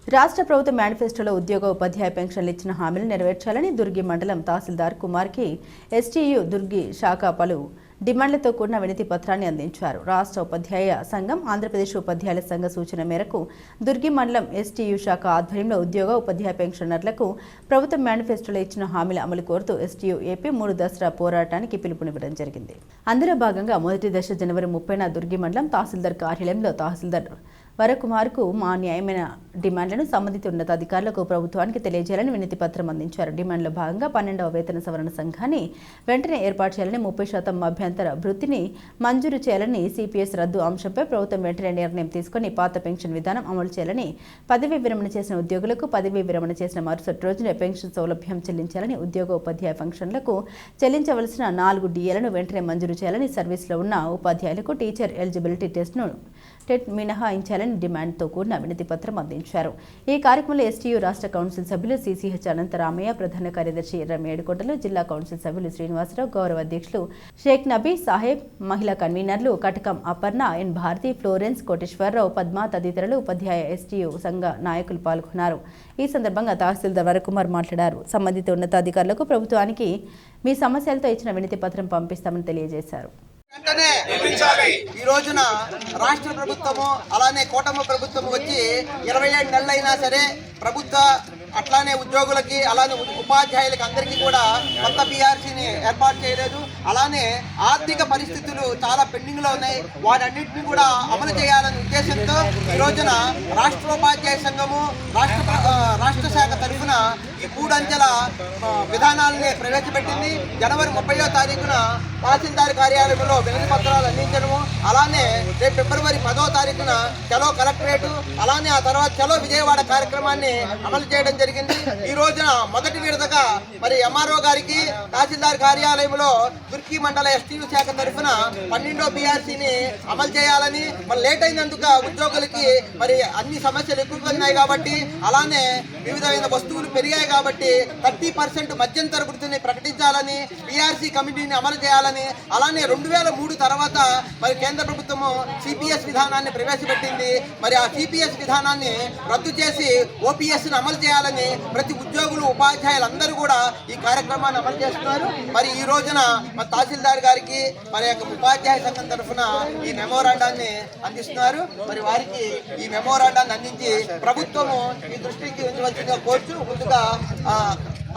రాష్ట్ర ప్రభుత్వ మేనిఫెస్టోలో ఉద్యోగ ఉపాధ్యాయ పెన్షన్లు ఇచ్చిన హామీలు నెరవేర్చాలని దుర్గి మండలం తహసీల్దార్ కుమార్కి ఎస్టీయూ దుర్గి శాఖ పలు డిమాండ్లతో కూడిన వినతి పత్రాన్ని అందించారు. రాష్ట్ర ఉపాధ్యాయ సంఘం, ఆంధ్రప్రదేశ్ ఉపాధ్యాయుల సంఘ సూచన మేరకు దుర్గి మండలం ఎస్టీయూ శాఖ ఆధ్వర్యంలో ఉద్యోగ ఉపాధ్యాయ పెన్షనర్లకు ప్రభుత్వ మేనిఫెస్టోలో ఇచ్చిన హామీల అమలు కోరుతూ ఎస్టీయూ ఏపీ 3 దశల పోరాటానికి పిలుపునివ్వడం జరిగింది. అందులో భాగంగా మొదటి దశ జనవరి 30న దుర్గి మండలం తహసీల్దార్ కార్యాలయంలో తహసీల్దార్ వరకుమార్కు మా న్యాయమైన డిమాండ్లను సంబంధిత ఉన్నతాధికారులకు ప్రభుత్వానికి తెలియజేయాలని వినతి పత్రం అందించారు. డిమాండ్లో భాగంగా 12వ వేతన సవరణ సంఘాన్ని వెంటనే ఏర్పాటు చేయాలని, 30% అభ్యంతర భృతిని మంజూరు చేయాలని, సిపిఎస్ రద్దు అంశంపై ప్రభుత్వం వెంటనే నిర్ణయం తీసుకుని పాత పెన్షన్ విధానం అమలు చేయాలని, పదవీ విరమణ చేసిన ఉద్యోగులకు పదవీ విరమణ చేసిన మరుసటి రోజునే పెన్షన్ సౌలభ్యం చెల్లించాలని, ఉద్యోగ ఉపాధ్యాయ పెన్షన్లకు చెల్లించవలసిన 4 డిఏలను వెంటనే మంజూరు చేయాలని, సర్వీస్లో ఉన్న ఉపాధ్యాయులకు టీచర్ ఎలిజిబిలిటీ టెట్ మినహాయించాలని డిమాండ్తో కూడిన వినతి పత్రం అందించారు. ఈ కార్యక్రమంలో ఎస్టీయూ రాష్ట్ర కౌన్సిల్ సభ్యులు సిసిహెచ్ అనంతరామయ్య, ప్రధాన కార్యదర్శి ఎర్రమేడుకొండలు, జిల్లా కౌన్సిల్ సభ్యులు శ్రీనివాసరావు, గౌరవ అధ్యక్షులు షేక్ నబీ సాహెబ్, మహిళా కన్వీనర్లు కటకం అపర్ణ, ఎన్ భారతి, ఫ్లోరెన్స్, కోటేశ్వరరావు, పద్మ తదితరులు ఉపాధ్యాయ ఎస్టీయూ సంఘ నాయకులు పాల్గొన్నారు. ఈ సందర్భంగా తహసీల్దార్ వరకుమార్ మాట్లాడారు. సంబంధిత ఉన్నతాధికారులకు ప్రభుత్వానికి మీ సమస్యలతో ఇచ్చిన వినతి పత్రం పంపిస్తామని తెలియజేశారు. వెంటనే ఈ రోజున రాష్ట్ర ప్రభుత్వము అలానే కూటమి ప్రభుత్వము వచ్చి 27 నెలలైనా సరే ప్రభుత్వ అట్లానే ఉద్యోగులకి అలానే ఉపాధ్యాయులకి అందరికీ కూడా కొత్త పిఆర్సీని ఏర్పాటు చేయలేదు. అలానే ఆర్థిక పరిస్థితులు చాలా పెండింగ్లో ఉన్నాయి. వాటన్నింటినీ కూడా అమలు చేయాలనే ఉద్దేశంతో ఈ రోజున రాష్ట్రోపాధ్యాయ సంఘము రాష్ట్ర శాఖ తరఫున ఈ 3 అంచెల విధానాలని ప్రవేశపెట్టింది. జనవరి 30వ తారీఖున తహసీల్దార్ కార్యాలయంలో వినతి పత్రాలు అందించడము, అలానే రేపు ఫిబ్రవరి 10వ తారీఖున చలో కలెక్టరేటు, అలానే ఆ తర్వాత చలో విజయవాడ కార్యక్రమాన్ని అమలు చేయడం జరిగింది. ఈ రోజున మొదటి విడతగా మరి ఎంఆర్ఓ గారికి తహసీల్దార్ కార్యాలయంలో దుర్గి మండల ఎస్టీయూ శాఖ తరఫున 12వ పిఆర్సీని అమలు చేయాలని, మరి లేట్ అయినందుకు ఉద్యోగులకి మరి అన్ని సమస్యలు ఎక్కువగా ఉన్నాయి కాబట్టి, అలానే వివిధమైన వస్తువులు పెరిగాయి కాబట్టి 30% మధ్యంతర వృద్ధిని ప్రకటించాలని, పిఆర్సీ కమిటీని అమలు చేయాలని, అలానే 2003 తర్వాత మరి కేంద్ర ప్రభుత్వము సిపిఎస్ విధానాన్ని ప్రవేశపెట్టింది. మరి ఆ సిపిఎస్ విధానాన్ని రద్దు చేసి ఓపీఎస్ని అమలు చేయాలని ప్రతి ఉద్యోగులు ఉపాధ్యాయులందరూ కూడా ఈ కార్యక్రమాన్ని అమలు చేస్తున్నారు. మరి ఈ రోజున మరి తహసీల్దార్ గారికి మరి ఉపాధ్యాయ సంఘం తరఫున ఈ మెమోరాండాన్ని అందిస్తున్నారు. మరి వారికి ఈ మెమోరాండాన్ని అందించి ప్రభుత్వము ఈ దృష్టికి ఉంచవలసిందిగా కోరుతూ ముందుగా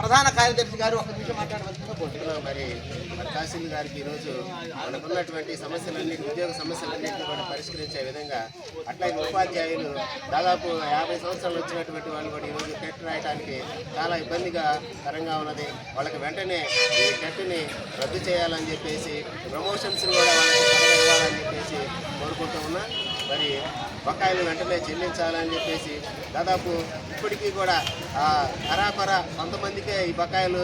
ప్రధాన కార్యదర్శి గారు ఒక నిమిషం మాట్లాడవలసిందిగా కోరుతున్నాం. మరి తహసీల్ గారికి ఈరోజు మనకున్నటువంటి సమస్యలన్నిటి, ఉద్యోగ సమస్యలన్నింటినీ కూడా పరిష్కరించే విధంగా, అట్లాగే ఉపాధ్యాయులు దాదాపు 50 సంవత్సరాలు వచ్చినటువంటి వాళ్ళు కూడా ఈరోజు టెట్ రాయడానికి చాలా ఇబ్బందికరంగా ఉన్నది. వాళ్ళకి వెంటనే ఈ టెట్ని రద్దు చేయాలని చెప్పేసి, ప్రమోషన్స్ కూడా వాళ్ళకి త్వరగా ఇవ్వాలని చెప్పేసి కోరుకుంటూ ఉన్నా. మరి బకాయిలు వెంటనే చెల్లించాలని చెప్పేసి దాదాపు ఇప్పటికీ కూడా అరాపర కొంతమందికే ఈ బకాయిలు